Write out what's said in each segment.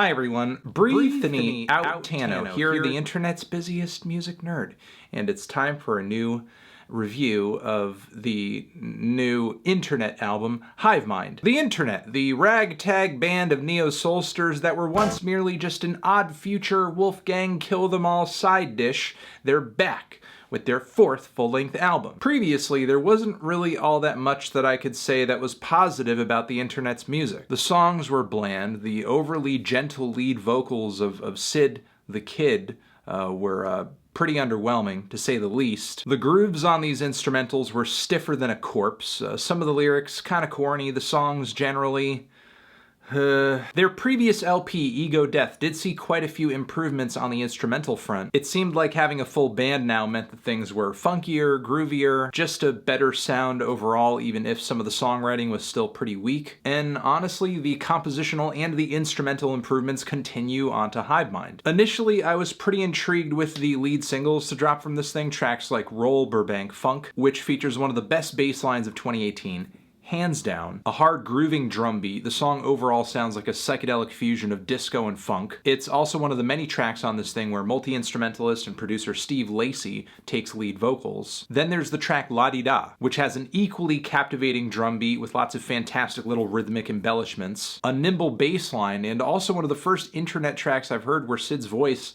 Hi everyone, Breathe out Tano here, the internet's busiest music nerd, and it's time for a new review of the new internet album, Hive Mind. The internet, the ragtag band of neo-soulsters that were once merely just an odd future Wolfgang kill-them-all side dish, they're back with their fourth full-length album. Previously, there wasn't really all that much that I could say that was positive about the internet's music. The songs were bland, the overly gentle lead vocals of Sid the Kid were pretty underwhelming, to say the least. The grooves on these instrumentals were stiffer than a corpse, some of the lyrics kinda corny, the songs generally... Their previous LP, Ego Death, did see quite a few improvements on the instrumental front. It seemed like having a full band now meant that things were funkier, groovier, just a better sound overall, even if some of the songwriting was still pretty weak. And honestly, the compositional and the instrumental improvements continue onto Hive Mind. Initially, I was pretty intrigued with the lead singles to drop from this thing, tracks like Roll, BURBANK, Funk, which features one of the best bass lines of 2018. Hands down. A hard grooving drum beat, the song overall sounds like a psychedelic fusion of disco and funk. It's also one of the many tracks on this thing where multi-instrumentalist and producer Steve Lacy takes lead vocals. Then there's the track La Di Da, which has an equally captivating drum beat with lots of fantastic little rhythmic embellishments, a nimble bass line, and also one of the first internet tracks I've heard where Sid's voice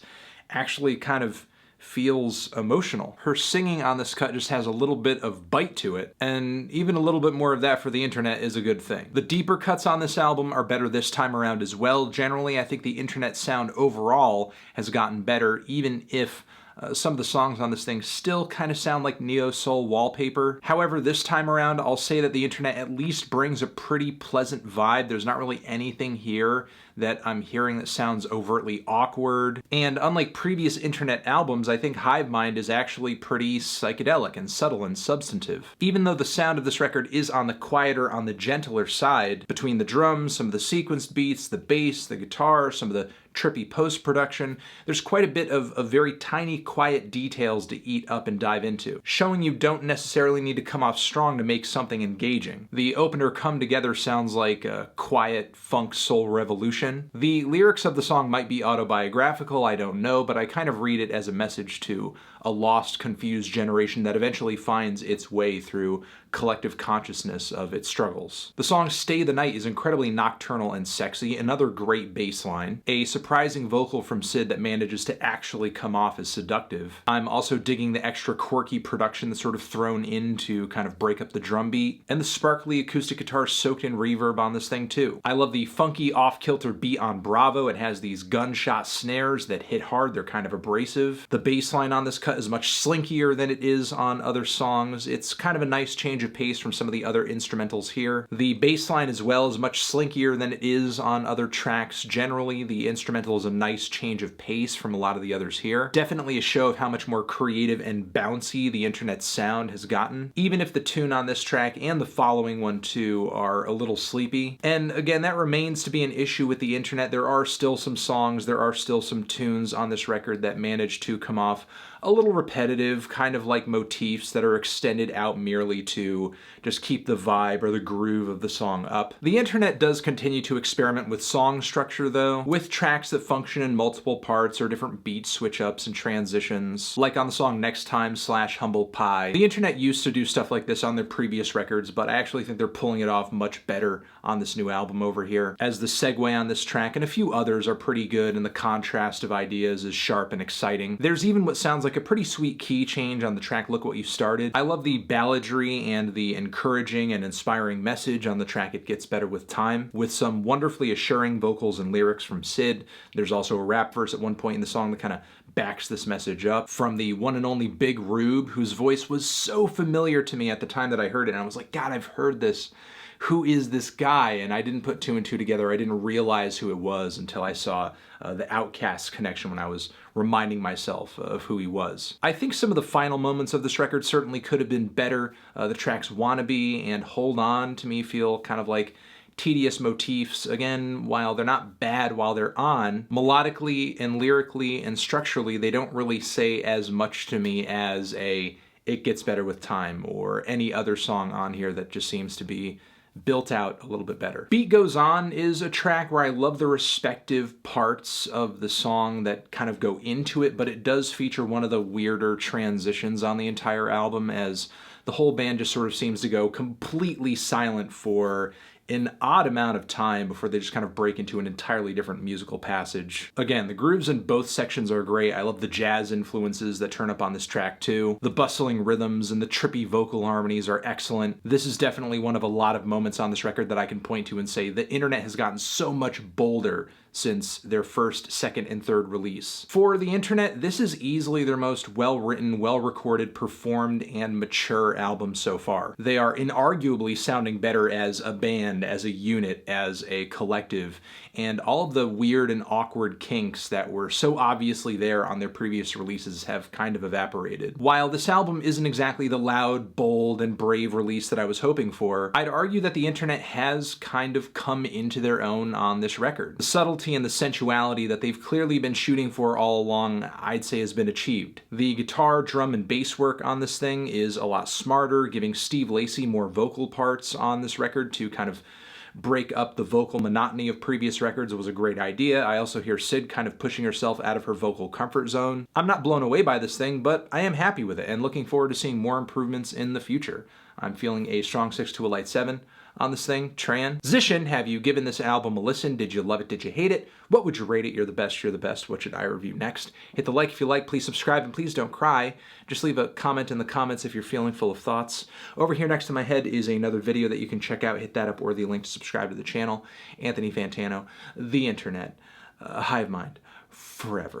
actually kind of feels emotional. Her singing on this cut just has a little bit of bite to it, and even a little bit more of that for the internet is a good thing. The deeper cuts on this album are better this time around as well. Generally, I think the internet sound overall has gotten better, even if some of the songs on this thing still kind of sound like neo-soul wallpaper. However, this time around, I'll say that the internet at least brings a pretty pleasant vibe. There's not really anything here that I'm hearing that sounds overtly awkward. And unlike previous internet albums, I think Hive Mind is actually pretty psychedelic and subtle and substantive. Even though the sound of this record is on the quieter, on the gentler side, between the drums, some of the sequenced beats, the bass, the guitar, some of the trippy post-production, there's quite a bit of very tiny, quiet details to eat up and dive into, showing you don't necessarily need to come off strong to make something engaging. The opener Come Together sounds like a quiet funk soul revolution. The lyrics of the song might be autobiographical, I don't know, but I kind of read it as a message to a lost, confused generation that eventually finds its way through collective consciousness of its struggles. The song Stay the Night is incredibly nocturnal and sexy, another great bass line, a surprising vocal from Sid that manages to actually come off as seductive. I'm also digging the extra quirky production that's sort of thrown in to kind of break up the drum beat, and the sparkly acoustic guitar soaked in reverb on this thing too. I love the funky off-kilter beat on Bravo. It has these gunshot snares that hit hard, they're kind of abrasive. The bass line on this cut is much slinkier than it is on other songs. It's kind of a nice change of pace from some of the other instrumentals here. The bass line as well is much slinkier than it is on other tracks. Generally, the instrumental is a nice change of pace from a lot of the others here. Definitely a show of how much more creative and bouncy the internet sound has gotten, even if the tune on this track and the following one too are a little sleepy. And again, that remains to be an issue with the internet. There are still some songs, there are still some tunes on this record that manage to come off a little repetitive, kind of like motifs that are extended out merely to just keep the vibe or the groove of the song up. The internet does continue to experiment with song structure though, with tracks that function in multiple parts or different beat switch-ups and transitions, like on the song Next Time / Humble Pie. The internet used to do stuff like this on their previous records, but I actually think they're pulling it off much better on this new album over here, as the segue on this track and a few others are pretty good and the contrast of ideas is sharp and exciting. There's even what sounds like a pretty sweet key change on the track Look What You Started. I love the balladry and the encouraging and inspiring message on the track It Gets Better With Time, with some wonderfully assuring vocals and lyrics from Sid. There's also a rap verse at one point in the song that kind of backs this message up from the one and only Big Rube, whose voice was so familiar to me at the time that I heard it, and I was like, God, I've heard this. Who is this guy? And I didn't put two and two together. I didn't realize who it was until I saw the Outkast connection when I was reminding myself of who he was. I think some of the final moments of this record certainly could have been better. The tracks Wannabe and Hold On to me feel kind of like tedious motifs. Again, while they're not bad while they're on, melodically and lyrically and structurally, they don't really say as much to me as It Gets Better With Time or any other song on here that just seems to be built out a little bit better. Beat Goes On is a track where I love the respective parts of the song that kind of go into it, but it does feature one of the weirder transitions on the entire album, as the whole band just sort of seems to go completely silent for an odd amount of time before they just kind of break into an entirely different musical passage. Again, the grooves in both sections are great. I love the jazz influences that turn up on this track too. The bustling rhythms and the trippy vocal harmonies are excellent. This is definitely one of a lot of moments on this record that I can point to and say the internet has gotten so much bolder since their first, second, and third release. For the internet, this is easily their most well-written, well-recorded, performed, and mature album so far. They are inarguably sounding better as a band, as a unit, as a collective, and all of the weird and awkward kinks that were so obviously there on their previous releases have kind of evaporated. While this album isn't exactly the loud, bold, and brave release that I was hoping for, I'd argue that the internet has kind of come into their own on this record. The subtlety and the sensuality that they've clearly been shooting for all along, I'd say, has been achieved. The guitar, drum, and bass work on this thing is a lot smarter, giving Steve Lacy more vocal parts on this record to kind of break up the vocal monotony of previous records. Was a great idea. I also hear Sid kind of pushing herself out of her vocal comfort zone. I'm not blown away by this thing, but I am happy with it and looking forward to seeing more improvements in the future. I'm feeling a strong 6 to a light 7 on this thing. Transition, have you given this album a listen? Did you love it? Did you hate it? What would you rate it? You're the best. You're the best. What should I review next? Hit the like if you like. Please subscribe, and please don't cry. Just leave a comment in the comments if you're feeling full of thoughts. Over here next to my head is another video that you can check out. Hit that up, or the link to subscribe to the channel. Anthony Fantano, the internet, Hive Mind, forever.